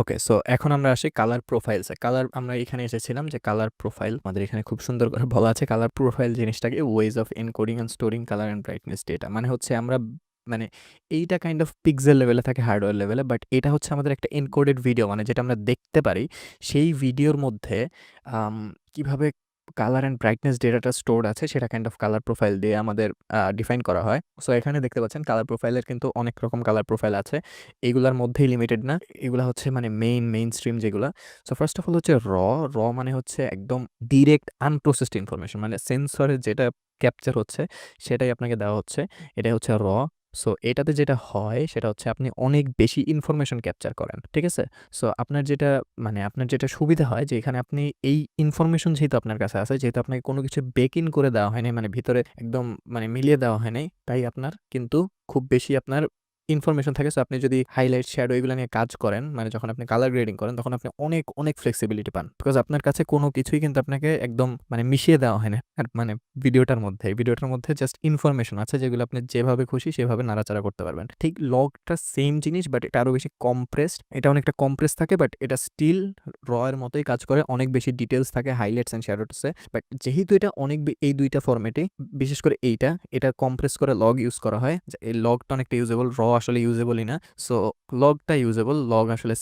ওকে, so এখন আমরা আসি কালার প্রোফাইলস এ। আমরা এখানে এসেছিলাম যে কালার প্রোফাইল আমাদের এখানে খুব সুন্দর করে বলা আছে কালার প্রোফাইল জিনিসটাকে ways of encoding and storing colour and brightness data. মানে হচ্ছে আমরা মানে এইটা কাইন্ড অফ পিক্সেল লেভেলে থাকে হার্ডওয়্যার লেভেলে, বাট এটা হচ্ছে আমাদের একটা এনকোডেড ভিডিও মানে যেটা আমরা দেখতে পারি সেই ভিডিওর মধ্যে কিভাবে কালার অ্যান্ড ব্রাইটনেস ডেটাটা স্টোরড আছে সেটা কাইন্ড অফ কালার প্রোফাইল দিয়ে আমাদের ডিফাইন করা হয়। সো এখানে দেখতে পাচ্ছেন কালার প্রোফাইলের কিন্তু অনেক রকম কালার প্রোফাইল আছে, এগুলার মধ্যেই লিমিটেড না। এগুলা হচ্ছে মানে মেইন স্ট্রিম যেগুলা। সো ফার্স্ট অফ অল হচ্ছে র মানে হচ্ছে একদম ডিরেক্ট আনপ্রসেসড ইনফরমেশন, মানে সেন্সরে যেটা ক্যাপচার হচ্ছে সেটাই আপনাকে দেওয়া হচ্ছে। এটাই হচ্ছে র। সো এটাতে যেটা হয় সেটা হচ্ছে আপনি অনেক বেশি ইনফরমেশন ক্যাপচার করেন, ঠিক আছে? সো আপনার যেটা সুবিধা হয় যে এখানে আপনি এই ইনফরমেশন যেহেতু আপনার কাছে আছে, যেহেতু আপনাকে কোনো কিছু বেক ইন করে দেওয়া হয়নি, মানে ভিতরে একদম মানে মিলিয়ে দেওয়া হয় নাই, তাই আপনার কিন্তু খুব বেশি আপনার ইনফরমেশন থাকে। সো আপনি যদি হাইলাইট, শ্যাডো এগুলো নিয়ে কাজ করেন, মানে যখন আপনি কালার গ্রেডিং করেন তখন আপনি অনেক ফ্লেক্সিবিলিটি পান। বিকজ আপনার কাছে কোনো কিছুই কিন্তু আপনাকে একদম মানে মিশিয়ে দেওয়া হয় না। আর মানে ভিডিওটার মধ্যে জাস্ট ইনফরমেশন আছে যেগুলো আপনি যেভাবে খুশি সেভাবে নাড়াচাড়া করতে পারবেন। ঠিক লগটা সেম জিনিস, বাট এটা আরো বেশি কম্প্রেসড। এটা অনেকটা কম্প্রেস থাকে, বাট এটা স্টিল র এর মতোই কাজ করে। অনেক বেশি ডিটেইলস থাকে হাইলাইটস এন্ড শ্যাডোসে। বাট যেহেতু এটা এই দুইটা ফরম্যাটে, বিশেষ করে এটা কম্প্রেস করে লগ ইউজ করা হয়। এই লগটা অনেকটা ইউজেবল, র আসলে ইউজেবলই না। সো লগটা ইউজেবল, লগ আসলে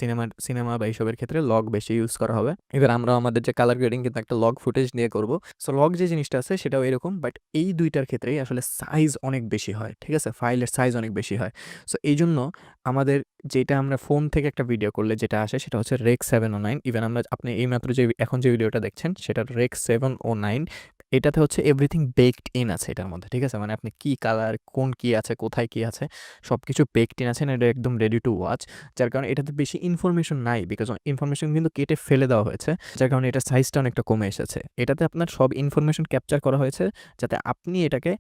সিনেমা বা এইসবের ক্ষেত্রে লগ বেশি ইউজ করা হবে। এবার আমরা আমাদের যে কালার গ্রেডিং কিন্তু একটা লগ ফুটেজ নিয়ে করব। সো লগ যে জিনিসটা আছে সেটাও এরকম, বাট এই দুইটার ক্ষেত্রেই আসলে সাইজ অনেক বেশি হয়, ঠিক আছে? ফাইলের সাইজ অনেক বেশি হয়। সো এই জন্য আমাদের যেটা আমরা ফোন থেকে একটা ভিডিও করলে যেটা আসে সেটা হচ্ছে রেক 709। ইভেন আপনি এইমাত্র এখন যে ভিডিওটা দেখছেন সেটা রেক 709। এটাতে হচ্ছে এভরিথিং বেকড ইন আছে এটার মধ্যে, ঠিক আছে? মানে আপনি কি কালার, কোন কি আছে, কোথায় কি আছে, সবকিছু বেকড ইন আছে, এটা একদম রেডি টু ওয়াচ। যার কারণে এটাতে বেশি ইনফরমেশন নাই, বিকজ ইনফরমেশন কিন্তু কেটে ফেলে দেওয়া হয়েছে, যার কারণে এটার সাইজটা অনেকটা কমে এসেছে। এটাতে আপনার সব ইনফরমেশন ক্যাপচার করা হয়েছে যাতে আপনি এটাকে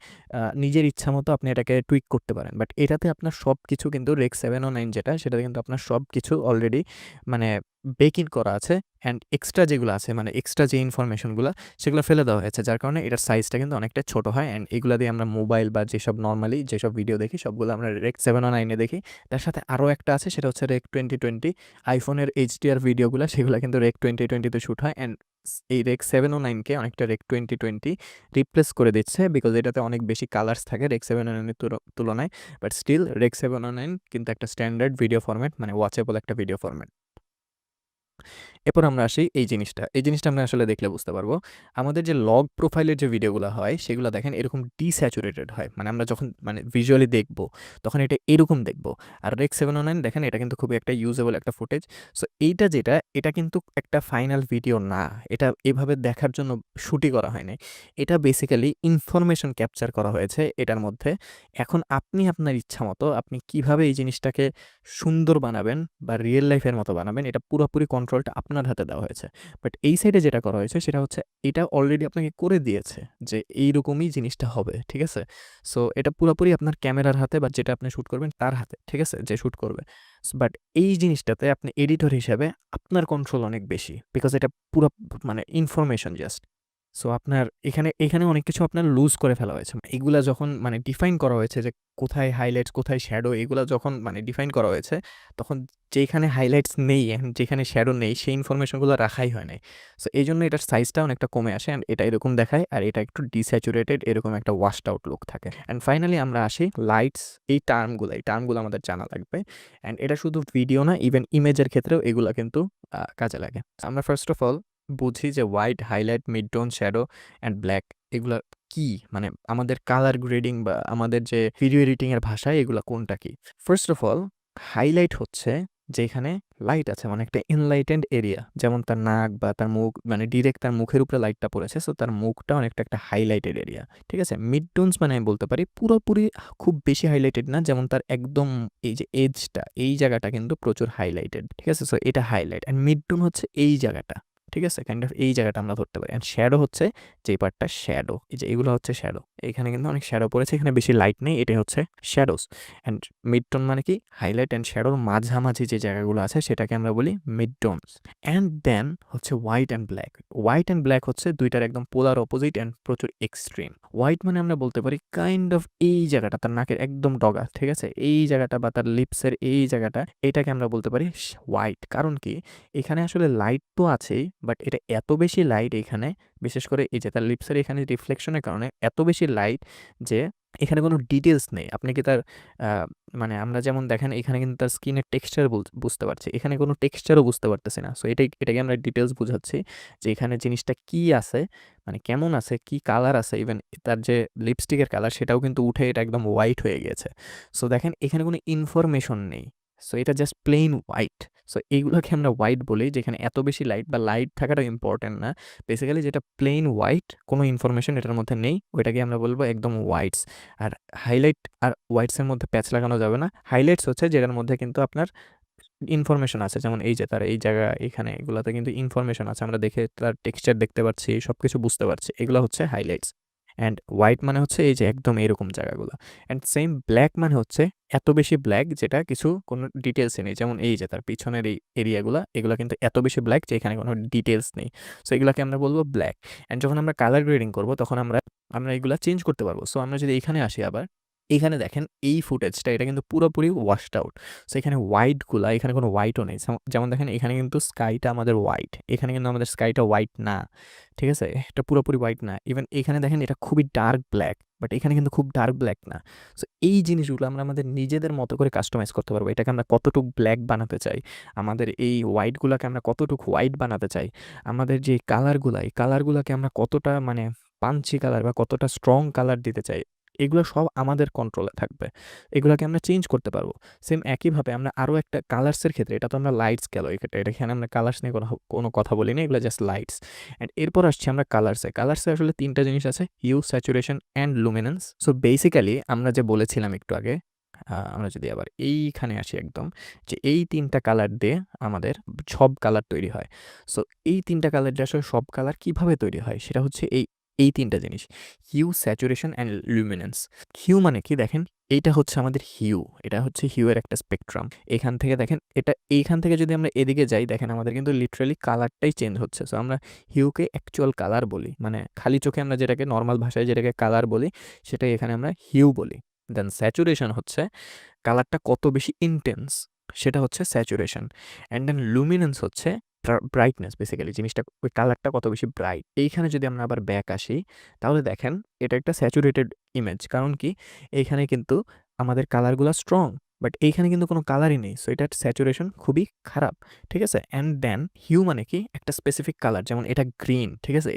নিজের ইচ্ছা মতো আপনি এটাকে টুইক করতে পারেন। বাট এটাতে আপনার সব কিছু কিন্তু রেক 709 যেটা, সেটাতে কিন্তু আপনার সব কিছু অলরেডি মানে বেক ইন করা আছে। অ্যান্ড এক্সট্রা যেগুলো আছে, মানে এক্সট্রা যে ইনফরমেশনগুলো সেগুলো ফেলে দেওয়া হয়েছে, যার কারণে এটার সাইজটা কিন্তু অনেকটা ছোট হয়। অ্যান্ড এগুলো দিয়ে আমরা মোবাইল বা যেসব নর্মালি যেসব ভিডিও দেখি সবগুলো আমরা রেক 709-এ দেখি। তার সাথে আরও একটা আছে, সেটা হচ্ছে রেক 2020। আইফোনের এইচডিআর ভিডিওগুলো সেগুলো কিন্তু রেক 2020-তে শ্যুট হয়। অ্যান্ড এই রেক 709-কে অনেকটা রেক 2020 রিপ্লেস করে দিচ্ছে, বিকজ এটাতে অনেক বেশি কালার্স থাকে রেক 709-এর তুলনায়। বাট স্টিল রেক 709 কিন্তু একটা স্ট্যান্ডার্ড ভিডিও ফরম্যাট, মানে ওয়াচেবল একটা ভিডিও ফরম্যাট। এরপর আমরা আসি এই জিনিসটা আমরা আসলে দেখলে বুঝতে পারবো। আমাদের যে লগ প্রোফাইলের যে ভিডিওগুলো হয় সেগুলো দেখেন এরকম ডিস্যাচুরেটেড হয়, মানে আমরা যখন মানে ভিজুয়ালি দেখবো তখন এটা এরকম দেখবো। আর রেক 709 দেখেন এটা কিন্তু খুবই একটা ইউজেবল একটা ফুটেজ। সো এটা কিন্তু একটা ফাইনাল ভিডিও না, এটা এভাবে দেখার জন্য শুটই করা হয় নাই। এটা বেসিক্যালি ইনফরমেশন ক্যাপচার করা হয়েছে এটার মধ্যে। এখন আপনি আপনার ইচ্ছা মতো আপনি কিভাবে এই জিনিসটাকে সুন্দর বানাবেন বা রিয়েল লাইফের মতো বানাবেন, এটা পুরোপুরি কন্ট্রোলটা আপনার হাতে দেওয়া হয়েছে। বাট এই সাইডে যেটা করা হয়েছে সেটা হচ্ছে এটা অলরেডি আপনাকে করে দিয়েছে যে এইরকমই জিনিসটা হবে, ঠিক আছে? সো এটা পুরোপুরি আপনার ক্যামেরার হাতে বা যেটা আপনি শ্যুট করবেন তার হাতে, ঠিক আছে? যে শ্যুট করবে। বাট এই জিনিসটাতে আপনি এডিটর হিসেবে আপনার কন্ট্রোল অনেক বেশি, বিকজ এটা পুরো মানে ইনফরমেশন জাস্ট। সো আপনার এখানে অনেক কিছু আপনার লুজ করে ফেলা হয়েছে। এগুলা যখন মানে ডিফাইন করা হয়েছে যে কোথায় হাইলাইটস, কোথায় শ্যাডো, এগুলা যখন মানে ডিফাইন করা হয়েছে, তখন যেখানে হাইলাইটস নেই and যেখানে শ্যাডো নেই সেই ইনফরমেশনগুলো রাখাই হয় নাই। সো এইজন্য এটার সাইজটা অনেকটা কমে আসে অ্যান্ড এটা এরকম দেখায়, আর এটা একটু ডিস্যাচুরেটেড এরকম একটা ওয়াশড আউট লুক থাকে। অ্যান্ড ফাইনালি আমরা আসি লাইটস। এই টার্মগুলো আমাদের জানা লাগবে। অ্যান্ড এটা শুধু ভিডিও না, ইভেন ইমেজের ক্ষেত্রেও এগুলা কিন্তু কাজে লাগে। আমরা ফার্স্ট অফ অল বুঝি যে white, highlight, mid tone, shadow and black এগুলা কি? মানে আমাদের কালার গ্রেডিং বা আমাদের যে ভিডিও এডিটিং এর ভাষায় এগুলা কোনটা কি? ফার্স্ট অফ অল হাইলাইট হচ্ছে যেখানে লাইট আছে, মানে একটা এনলাইটেন্ড এরিয়া, যেমন তার নাক বা তার মুখ, মানে ডিরেক্ট তার মুখের উপরে লাইটটা পড়েছে, সো তার মুখটা অনেকটা একটা হাইলাইটেড এরিয়া, ঠিক আছে? মিড টোনস মানে আমি বলতে পারি পুরোপুরি খুব বেশি হাইলাইটেড না, যেমন তার একদম এই যে এজটা, এই জায়গাটা কিন্তু প্রচুর হাইলাইটেড, ঠিক আছে? সো এটা হাইলাইট। অ্যান্ড মিড টোন হচ্ছে এই জায়গাটা, ঠিক আছে? কাইন্ড অফ এই জায়গাটা আমরা ধরতে পারি। অ্যান্ড শ্যাডো হচ্ছে যেই পার্টটা শ্যাডো। এই যে এগুলো হচ্ছে শ্যাডো। এখানে কিন্তু অনেক শ্যাডো পড়েছে। এখানে বেশি লাইট নেই। এটাই হচ্ছে শ্যাডোস। অ্যান্ড মিড টোন মানে কি? হাইলাইট অ্যান্ড শ্যাডোর মাঝামাঝি যে জায়গাগুলো আছে সেটাকে আমরা বলি মিড টোনস। অ্যান্ড দেন হচ্ছে white and black. White and black হচ্ছে ২ টার একদম পোলার অপোজিট অ্যান্ড প্রচুর এক্সট্রিম। হোয়াইট মানে আমরা বলতে পারি কাইন্ড অফ এই জায়গাটা তার নাকের একদম ডগা, ঠিক আছে? এই জায়গাটা বা তার লিপসের এই জায়গাটা, এটাকে আমরা বলতে পারি হোয়াইট। কারণ কি? এখানে আসলে লাইট তো আছেই, বাট এটা এত বেশি লাইট এখানে, বিশেষ করে এই যে তার লিপসের এখানে রিফ্লেকশনের কারণে এত বেশি লাইট যে এখানে কোনো ডিটেইলস নেই। আপনি কি তার আ মানে আমরা যেমন দেখেন এখানে কিন্তু তার স্কিনের টেক্সচার বুঝতে পারছি। এখানে কোনো টেক্সচারও বুঝতে পারতেছি না। সো এটাকে আমরা ডিটেইলস বুঝাচ্ছি যে এখানে জিনিসটা কি আছে, মানে কেমন আছে, কি কালার আছে, ইভেন তার যে লিপস্টিকের কালার সেটাও কিন্তু উঠে এটা একদম হোয়াইট হয়ে গিয়েছে। সো দেখেন এখানে কোনো ইনফরমেশন নেই। সো এটা জাস্ট প্লেইন হোয়াইট। সো এইগুলোকে আমরা হোয়াইট বলি, যেখানে এত বেশি লাইট বা লাইট থাকাটা ইম্পর্টেন্ট না। বেসিক্যালি যেটা প্লেইন হোয়াইট, কোনো ইনফরমেশন এটার মধ্যে নেই, ওইটাকে আমরা বলবো একদম হোয়াইটস। আর হাইলাইট আর হোয়াইটস এর মধ্যে প্যাচ লাগানো যাবে না। হাইলাইটস হচ্ছে যেটার মধ্যে কিন্তু আপনার ইনফরমেশন আছে। যেমন এই যে তার এই জায়গা এখানে এগুলাতে কিন্তু ইনফরমেশন আছে। আমরা দেখে তার টেক্সচার দেখতে পাচ্ছি, সবকিছু বুঝতে পারছি। এগুলা হচ্ছে হাইলাইটস। অ্যান্ড হোয়াইট মানে হচ্ছে এই যে একদম এরকম জায়গাগুলো। অ্যান্ড সেম ব্ল্যাক মানে হচ্ছে এত বেশি ব্ল্যাক যেটা কিছু কোনো ডিটেইলসই নেই। যেমন এই যে তার পিছনের এই এরিয়াগুলা, এগুলা কিন্তু এত বেশি ব্ল্যাক যে এখানে কোনো ডিটেইলস নেই। সো এগুলাকে আমরা বলবো ব্ল্যাক। অ্যান্ড যখন আমরা কালার গ্রেডিং করব তখন আমরা এগুলা চেঞ্জ করতে পারবো। সো আমরা যদি এখানে আসি আবার, এখানে দেখেন এই ফুটেজটা এটা কিন্তু পুরোপুরি ওয়াশড আউট। সো এখানে হোয়াইটগুলা, এখানে কোনো হোয়াইটও নেই। যেমন দেখেন এখানে কিন্তু স্কাইটা আমাদের হোয়াইট। এখানে কিন্তু আমাদের স্কাইটা হোয়াইট না। ঠিক আছে? এটা পুরোপুরি হোয়াইট না। ইভেন এখানে দেখেন এটা খুবই ডার্ক ব্ল্যাক। বাট এখানে কিন্তু খুব ডার্ক ব্ল্যাক না। সো এই জিনিসগুলো আমরা আমাদের নিজেদের মতো করে কাস্টমাইজ করতে পারবো। এটাকে আমরা কতটুক ব্ল্যাক বানাতে চাই, আমাদের এই হোয়াইটগুলাকে আমরা কতটুক হোয়াইট বানাতে চাই, আমাদের যে কালারগুলা, এই কালারগুলাকে আমরা কতটা মানে পাঞ্চি কালার বা কতটা স্ট্রং কালার দিতে চাই, এগুলো সব আমাদের কন্ট্রোলে থাকবে। এগুলাকে আমরা চেঞ্জ করতে পারবো। সেম একইভাবে আমরা আরও একটা কালার্সের ক্ষেত্রে, এটা তো আমরা লাইটস গেল এটা এখানে আমরা কালার্স নিয়ে কোনো কথা বলি না, এগুলো জাস্ট লাইটস। অ্যান্ড এরপর আসছি আমরা কালার্সে। কালার্সে আসলে ৩ টা জিনিস আছে: hue, saturation and luminance. So basically আমরা যে বলেছিলাম একটু আগে, আমরা যদি আবার এইখানে আসি একদম, যে এই ৩ টা কালার দিয়ে আমাদের সব কালার তৈরি হয়। সো এই ৩ টা কালার দিয়ে আসলে সব কালার কিভাবে তৈরি হয় সেটা হচ্ছে এই ৩ টা জিনিস: hue, saturation and luminance. Hue মানে কি? দেখেন এইটা হচ্ছে আমাদের হিউ। এটা হচ্ছে হিউ এর একটা স্পেকট্রাম। এখান থেকে দেখেন এইখান থেকে যদি আমরা এদিকে যাই, দেখেন আমাদের কিন্তু লিটারালি কালারটাই চেঞ্জ হচ্ছে। সো আমরা হিউকে অ্যাকচুয়াল কালার বলি। মানে খালি চোখে আমরা যেটাকে নরমাল ভাষায় যেটাকে কালার বলি, সেটাই এখানে আমরা হিউ বলি। দেন স্যাচুরেশন হচ্ছে কালারটা কত বেশি ইনটেন্স, সেটা হচ্ছে স্যাচুরেশন। অ্যান্ড দেন লুমিনেন্স হচ্ছে ব্রাইটনেস, বেসিক্যালি জিনিসটা ওই কালারটা কত বেশি ব্রাইট। এইখানে যদি আমরা আবার ব্যাক আসি, তাহলে দেখেন এটা একটা স্যাচুরেটেড ইমেজ। কারণ কি? এইখানে কিন্তু আমাদের কালারগুলো স্ট্রং, বাট এইখানে কিন্তু কোনো কালারই নেই। সো এটার স্যাচুরেশন খুবই খারাপ। ঠিক আছে? অ্যান্ড দেন হিউ মানে কি? একটা স্পেসিফিক কালার, যেমন এটা গ্রিন। ঠিক আছে?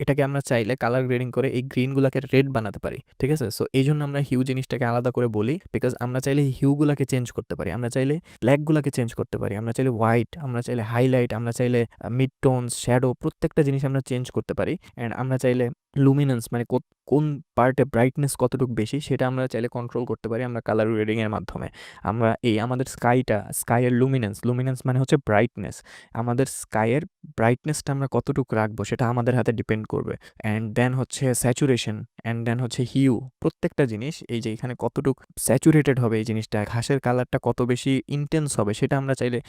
এটাকে আমরা চাইলে কালার গ্রেডিং করে এই গ্রিনগুলোকে রেড বানাতে পারি। ঠিক আছে? সো এই জন্য আমরা হিউ জিনিসটাকে আলাদা করে বলি, বিকজ আমরা চাইলে হিউগুলোকে চেঞ্জ করতে পারি, আমরা চাইলে ব্ল্যাকগুলোকে চেঞ্জ করতে পারি, আমরা চাইলে হোয়াইট, আমরা চাইলে হাইলাইট, আমরা চাইলে মিড টোনস, শ্যাডো, প্রত্যেকটা জিনিস আমরা চেঞ্জ করতে পারি। অ্যান্ড আমরা চাইলে লুমিনেন্স মানে কোন পার্টে ব্রাইটনেস কতটুকু বেশি সেটা আমরা চাইলে কন্ট্রোল করতে পারি আমরা কালার গ্রেডিং এর মাধ্যমে। আমরা আমাদের স্কাইয়ের লুমিনেন্স মানে হচ্ছে ব্রাইটনেস। আমাদের স্কাইয়ের ব্রাইটনেসটা আমরা কতটুকু রাখবো সেটা আমাদের হাতে ডিপেন্ড করবে। অ্যান্ড দেন হচ্ছে স্যাচুরেশন, অ্যান্ড দেন হচ্ছে হিউ। প্রত্যেকটা জিনিস এই যে এখানে কতটুকু স্যাচুরেটেড হবে এই জিনিসটা, ঘাসের কালারটা কত বেশি ইন্টেন্স হবে সেটা আমরা চাইলে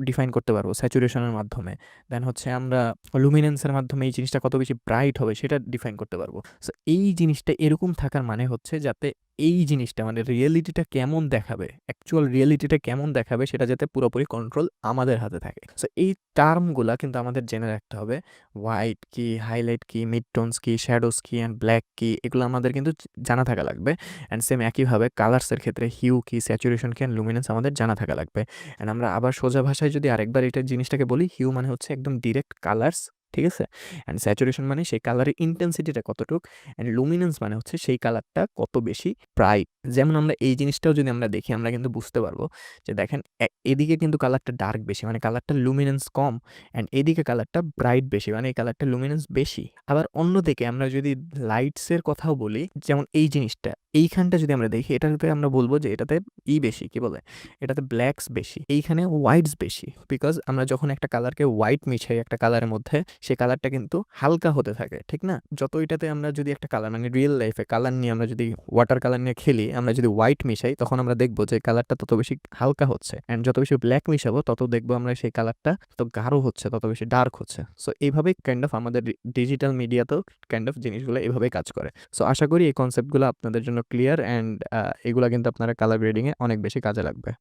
ডিফাইন করতে পারবো স্যাচুরেশনের মাধ্যমে। দেন হচ্ছে আমরা লুমিনেন্সের মাধ্যমে এই জিনিসটা কত বেশি ব্রাইট হবে সেটা ডিফাইন করতে পারবো। সো এই জিনিসটা এরকম থাকার মানে হচ্ছে যাতে এই জিনিসটা মানে রিয়েলিটিটা কেমন দেখাবে, অ্যাকচুয়াল রিয়েলিটিটা কেমন দেখাবে সেটা যাতে পুরোপুরি কন্ট্রোল আমাদের হাতে থাকে। সো এই টার্মগুলা কিন্তু আমাদের জেনে রাখতে হবে। হোয়াইট কি, হাইলাইট কি, মিড টোনস কি, শ্যাডোস কি অ্যান্ড ব্ল্যাক কি, এগুলো আমাদের কিন্তু জানা থাকা লাগবে। অ্যান্ড সেম একইভাবে কালার্সের ক্ষেত্রে হিউ কি, স্যাচুরেশন কি অ্যান্ড লুমিনেন্স আমাদের জানা থাকা লাগবে। অ্যান্ড আমরা আবার সোজা ভাষায় যদি আরেকবার এটা জিনিসটাকে বলি, হিউ মানে হচ্ছে একদম ডিরেক্ট কালার্স। ঠিক আছে? অ্যান্ড স্যাচুরেশন মানে সেই কালারের ইন্টেন্সিটিটা কতটুক, অ্যান্ড লুমিনেন্স মানে হচ্ছে সেই কালারটা কত বেশি ব্রাইট। যেমন আমরা এই জিনিসটাও যদি আমরা দেখি, আমরা কিন্তু বুঝতে পারবো যে দেখেন এদিকে কিন্তু কালারটা ডার্ক বেশি, মানে কালারটা লুমিনেন্স কম, অ্যান্ড এদিকে কালারটা ব্রাইট বেশি, মানে এই কালারটা লুমিনেন্স বেশি। আবার অন্যদিকে আমরা যদি লাইটসের কথাও বলি, যেমন এই জিনিসটা, এইখানটা যদি আমরা দেখি এটাতে আমরা বলব যে এটাতে বেশি, কি বলে? এটাতে ব্ল্যাকস বেশি। এইখানে হোয়াইটস বেশি। বিকজ আমরা যখন একটা কালারকে হোয়াইট মিশাই একটা কালারের মধ্যে, সেই কালারটা কিন্তু হালকা হতে থাকে, ঠিক না? যত এটাতে আমরা যদি একটা কালার মানে রিয়েল লাইফে কালার নিয়ে আমরা যদি ওয়াটার কালার নিয়ে খেলি, আমরা যদি হোয়াইট মিশাই তখন আমরা দেখব যে কালারটা তত বেশি হালকা হচ্ছে। অ্যান্ড যত বেশি ব্ল্যাক মিশাবো তত দেখবো আমরা সেই কালারটা তত গাঢ় হচ্ছে, তত বেশি ডার্ক হচ্ছে। সো এইভাবেই কাইন্ড অফ আমাদের ডিজিটাল মিডিয়াতেও কাইন্ড অফ জিনিসগুলো এভাবেই কাজ করে। সো আশা করি এই কনসেপ্টগুলো আপনাদের জন্য ক্লিয়ার অ্যান্ড এগুলা কিন্তু আপনারা কালার গ্রেডিংয়ে অনেক বেশি কাজে লাগবে।